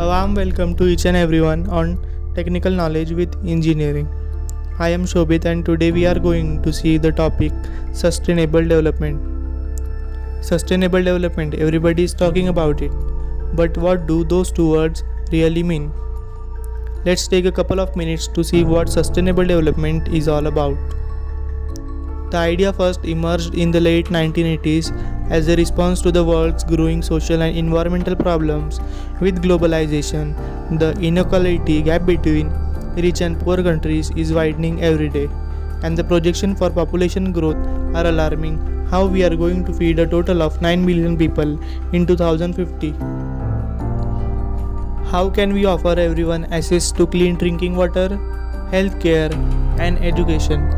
A warm welcome to each and everyone on Technical Knowledge with Engineering. I am Shobit and today we are going to see the topic Sustainable Development. Sustainable development, everybody is talking about it. But what do those two words really mean? Let's take a couple of minutes to see what sustainable development is all about. The idea first emerged in the late 1980s as a response to the world's growing social and environmental problems. With globalization, the inequality gap between rich and poor countries is widening every day, and the projection for population growth are alarming. How we are going to feed a total of 9 billion people in 2050? How can we offer everyone access to clean drinking water, healthcare, and education?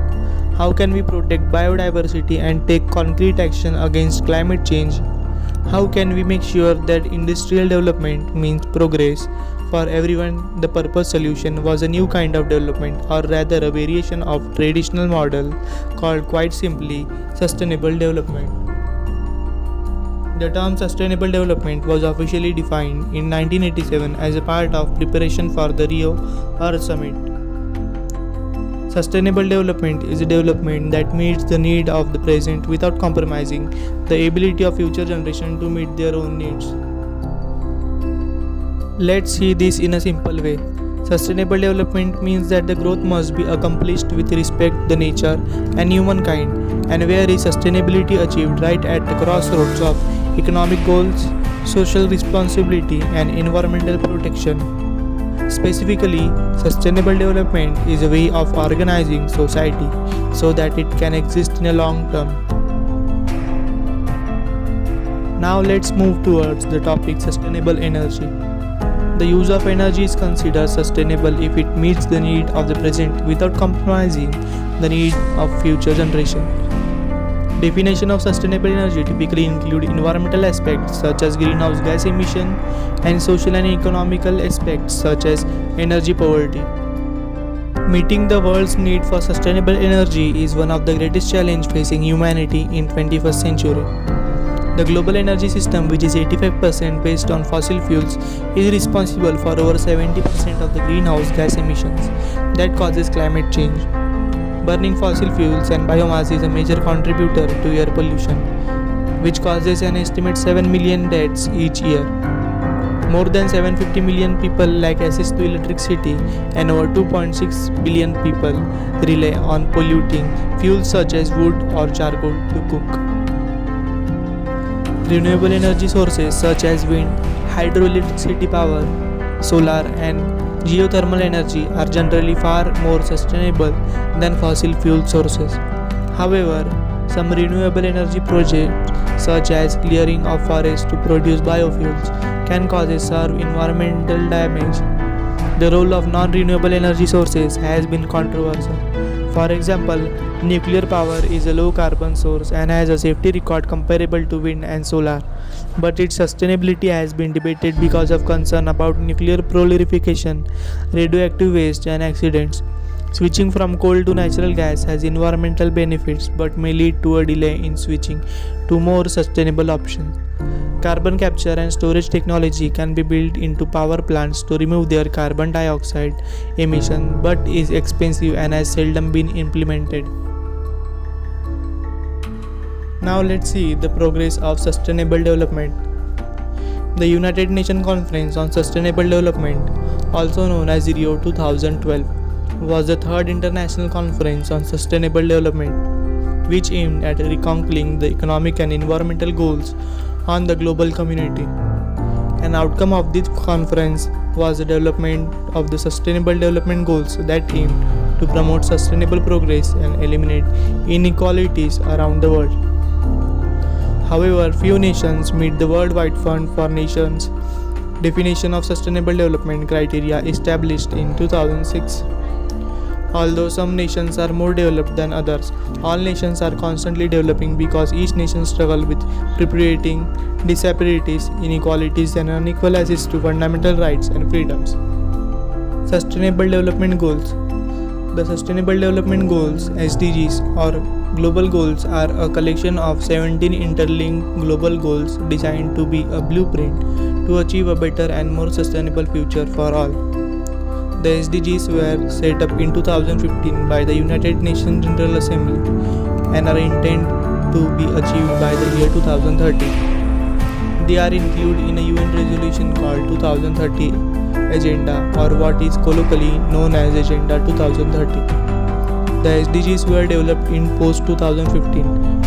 How can we protect biodiversity and take concrete action against climate change? How can we make sure that industrial development means progress for everyone? The purpose solution was a new kind of development, or rather a variation of traditional model called quite simply sustainable development. The term sustainable development was officially defined in 1987 as a part of preparation for the Rio Earth Summit. Sustainable development is a development that meets the need of the present without compromising the ability of future generations to meet their own needs. Let's see this in a simple way. Sustainable development means that the growth must be accomplished with respect to nature and humankind, and where is sustainability achieved right at the crossroads of economic goals, social responsibility, and environmental protection. Specifically, sustainable development is a way of organizing society so that it can exist in a long term. Now let's move towards the topic sustainable energy. The use of energy is considered sustainable if it meets the need of the present without compromising the need of future generations. Definition of sustainable energy typically include environmental aspects such as greenhouse gas emission and social and economical aspects such as energy poverty. Meeting the world's need for sustainable energy is one of the greatest challenges facing humanity in 21st century. The global energy system, which is 85% based on fossil fuels, is responsible for over 70% of the greenhouse gas emissions that causes climate change. Burning fossil fuels and biomass is a major contributor to air pollution, which causes an estimated 7 million deaths each year. More than 750 million people lack access to electricity, and over 2.6 billion people rely on polluting fuels such as wood or charcoal to cook. Renewable energy sources such as wind, hydroelectricity power, solar, and geothermal energy are generally far more sustainable than fossil fuel sources. However, some renewable energy projects such as clearing of forests to produce biofuels can cause severe environmental damage. The role of non-renewable energy sources has been controversial. For example, nuclear power is a low carbon source and has a safety record comparable to wind and solar, but its sustainability has been debated because of concern about nuclear proliferation, radioactive waste, and accidents. Switching from coal to natural gas has environmental benefits but may lead to a delay in switching to more sustainable options. Carbon capture and storage technology can be built into power plants to remove their carbon dioxide emission, but is expensive and has seldom been implemented. Now let's see the progress of sustainable development. The United Nations Conference on Sustainable Development, also known as Rio 2012, was the third international conference on sustainable development, which aimed at reconquering the economic and environmental goals on the global community. An outcome of this conference was the development of the Sustainable Development Goals that aimed to promote sustainable progress and eliminate inequalities around the world. However, few nations meet the Worldwide Fund for Nations definition of sustainable development criteria established in 2006. Although some nations are more developed than others, all nations are constantly developing because each nation struggles with perpetuating disparities, inequalities, and unequal access to fundamental rights and freedoms. Sustainable Development Goals. The Sustainable Development Goals (SDGs) or Global Goals are a collection of 17 interlinked global goals designed to be a blueprint to achieve a better and more sustainable future for all. The SDGs were set up in 2015 by the United Nations General Assembly and are intended to be achieved by the year 2030. They are included in a UN resolution called 2030 Agenda, or what is colloquially known as Agenda 2030. The SDGs were developed in post-2015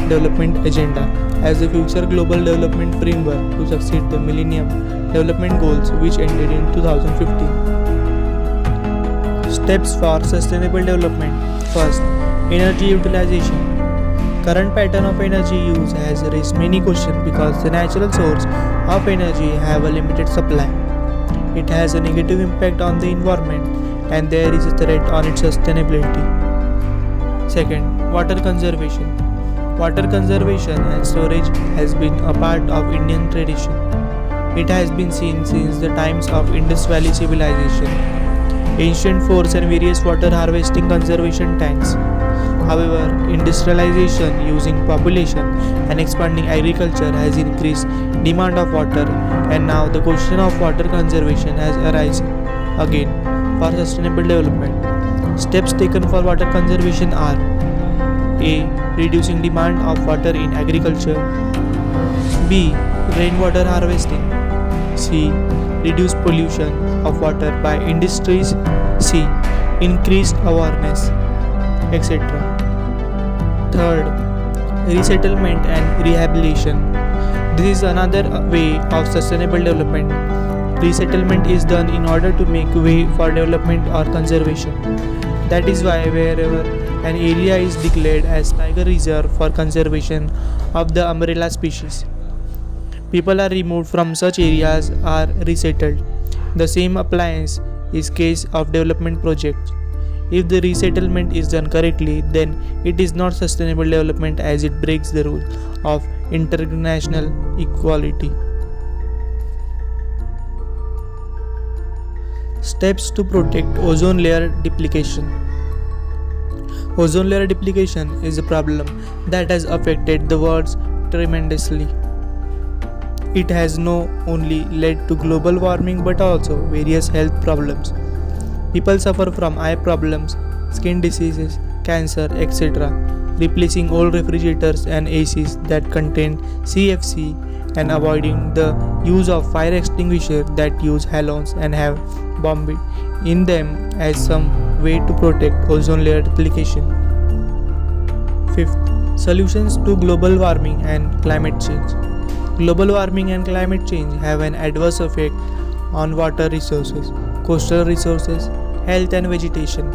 development agenda as a future global development framework to succeed the Millennium Development Goals, which ended in 2015. Steps for sustainable development. First, energy utilization. Current pattern of energy use has raised many questions because the natural source of energy have a limited supply. It has a negative impact on the environment and there is a threat on its sustainability. Second, water conservation. Water conservation and storage has been a part of Indian tradition. It has been seen since the times of Indus Valley civilization, ancient forts and various water harvesting conservation tanks. However, industrialization, using population and expanding agriculture has increased demand of water, and now the question of water conservation has arisen again for sustainable development. Steps taken for water conservation are: A. Reducing demand of water in agriculture. B. Rainwater harvesting. C. Reduce pollution of water by industries. C. Increased awareness, etc. Third, resettlement and rehabilitation. This is another way of sustainable development. Resettlement is done in order to make way for development or conservation. That is why wherever an area is declared as tiger reserve for conservation of the umbrella species, people are removed from such areas or resettled. The same applies is case of development projects. If the resettlement is done correctly, then it is not sustainable development as it breaks the rule of international equality. Steps to protect ozone layer duplication. Ozone layer duplication is a problem that has affected the world tremendously. It has not only led to global warming but also various health problems. People suffer from eye problems, skin diseases, cancer, etc., replacing old refrigerators and ACs that contain CFC and avoiding the use of fire extinguishers that use halogens and have bombed in them as some way to protect ozone layer duplication. Fifth, solutions to global warming and climate change. Global warming and climate change have an adverse effect on water resources, coastal resources, health and vegetation.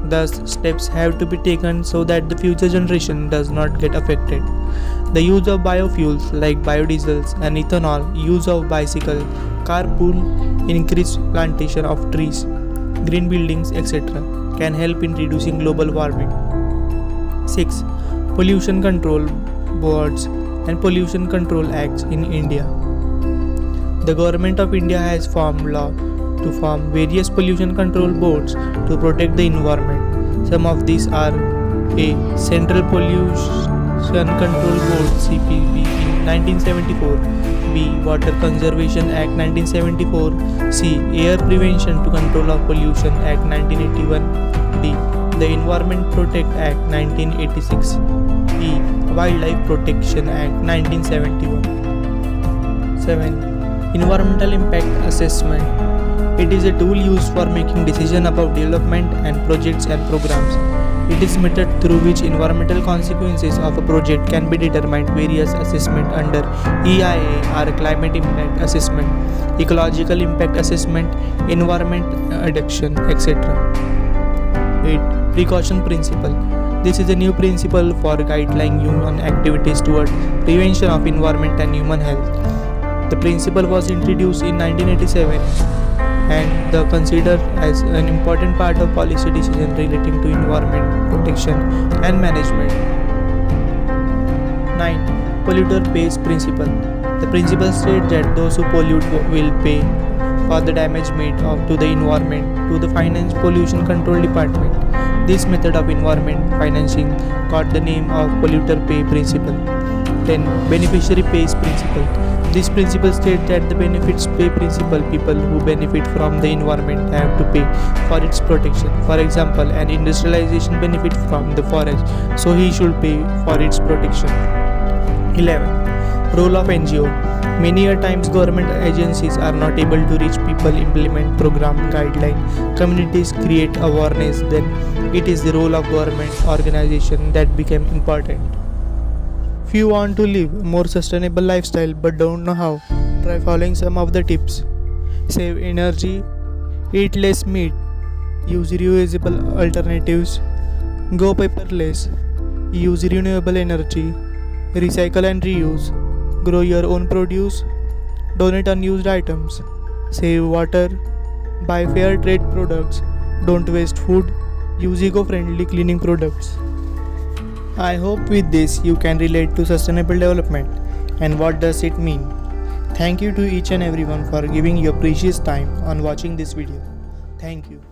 Thus, steps have to be taken so that the future generation does not get affected. The use of biofuels like biodiesels and ethanol, use of bicycle, carpool, increased plantation of trees, green buildings, etc. can help in reducing global warming. 6. Pollution control boards and pollution control acts in India. The government of India has formed law to form various pollution control boards to protect the environment. Some of these are: A. Central Pollution Control Board (CPB) in 1974. B. Water Conservation Act 1974. C. Air Prevention to Control of Pollution Act 1981. D. The Environment Protect Act 1986. E. Wildlife Protection Act 1971. 7. Environmental Impact Assessment. It is a tool used for making decisions about development and projects and programs. It is a method through which environmental consequences of a project can be determined. Various assessments under EIA are climate impact assessment, ecological impact assessment, environment adaptation, etc. 8. Precaution principle. This is a new principle for guideline human activities toward prevention of environment and human health. The principle was introduced in 1987 and considered as an important part of policy decision relating to environment protection and management. 9. Polluter pays principle. The principle states that those who pollute will pay for the damage made to the environment to the Finance Pollution Control Department. This method of environment financing got the name of polluter pay principle. 10. Beneficiary pays principle. This principle states that the benefits pay principle. People who benefit from the environment have to pay for its protection. For example, an industrialization benefits from the forest, so he should pay for its protection. 11. Role of NGO. Many a times government agencies are not able to reach people, implement program guideline, communities create awareness, then it is the role of government organization that become important. If you want to live more sustainable lifestyle but don't know how, try following some of the tips. Save energy, eat less meat, use reusable alternatives, go paperless, use renewable energy, recycle and reuse, grow your own produce, donate unused items, save water, buy fair trade products, don't waste food, use eco-friendly cleaning products. I hope with this you can relate to sustainable development and what does it mean. Thank you to each and everyone for giving your precious time on watching this video. Thank you.